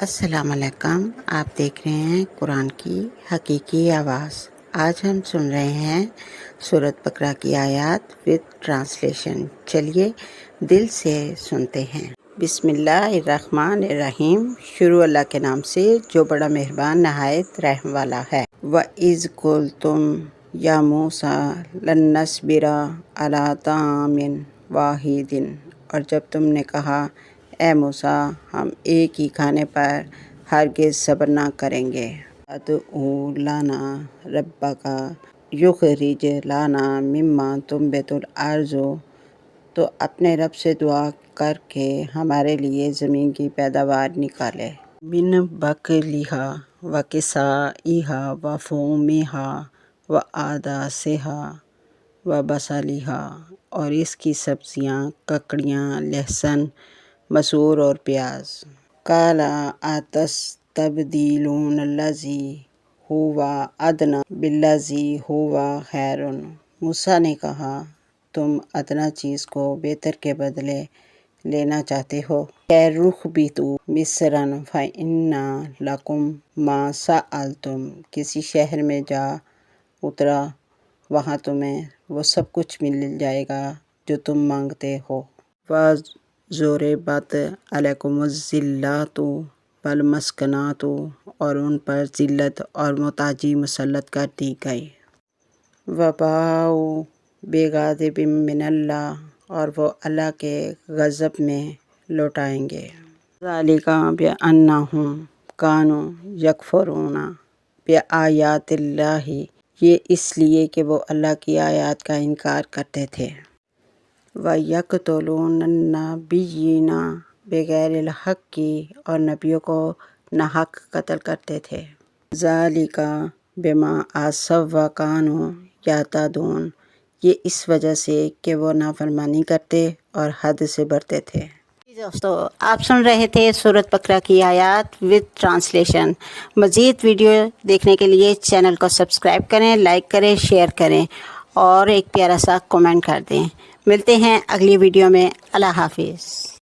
السلام علیکم، آپ دیکھ رہے ہیں قرآن کی حقیقی آواز۔ آج ہم سن رہے ہیں سورۃ بقرہ کی آیات وتھ ٹرانسلیشن۔ چلیے دل سے سنتے ہیں۔ بسم اللہ الرحمن الرحیم۔ شروع اللہ کے نام سے جو بڑا مہربان نہایت رحم والا ہے۔ وَإِذْ قُلْتُمْ يَا مُوسَىٰ لَن نَّصْبِرَ عَلَىٰ طَعَامٍ وَاحِدٍ، اور جب تم نے کہا اے موسیٰ ہم ایک ہی کھانے پر ہرگز صبر نہ کریں گے۔ ادعو لنا ربک یخرج لنا مما تنبت الارض، تو اپنے رب سے دعا کر کے ہمارے لیے زمین کی پیداوار نکالے۔ من بقلھا وقثائھا وفومھا وعدسھا وبصلھا، اور اس کی سبزیاں، ککڑیاں، لہسن، مسور اور پیاز۔ قال اتستبدلون الذی ھو ادنی بالذی ھو خیر، موسیٰ نے کہا تم ادنیٰ چیز کو بہتر کے بدلے لینا چاہتے ہو۔ اہبطوا مصرا فإن لکم ما سألتم، کسی شہر میں جا اترا، وہاں تمہیں وہ سب کچھ مل جائے گا جو تم مانگتے ہو۔ وَضُرِبَتْ عَلَيْكُمُ الذِّلَّةُ وَالْمَسْكَنَةُ، اور ان پر ذلت اور محتاجی مسلط کر دی گئی۔ وَبَاءُوا بِغَضَبٍ مِّنَ اللَّهِ، اور وہ اللہ کے غضب میں لوٹائیں گے۔ ذَلِکَ بِأَنَّهُمْ كَانُوا يَكْفُرُونَ بِآیَاتِ اللَّهِ، یہ اس لیے کہ وہ اللہ کی آیات کا انکار کرتے تھے۔ وَيَقْتُلُونَ النَّبِيِّينَ بِغَیرِ الْحَقِّ، اور نبیوں کو ناحق قتل کرتے تھے۔ ذَلِکَ بِمَا عَصَوا وَكَانُوا یعتدون، یہ اس وجہ سے کہ وہ نافرمانی کرتے اور حد سے بڑھتے تھے۔ دوستو آپ سن رہے تھے سورۃ بقرہ کی آیات وتھ ٹرانسلیشن۔ مزید ویڈیو دیکھنے کے لیے چینل کو سبسکرائب کریں، لائک کریں، شیئر کریں اور ایک پیارا سا کمنٹ کر دیں۔ ملتے ہیں اگلی ویڈیو میں۔ اللہ حافظ۔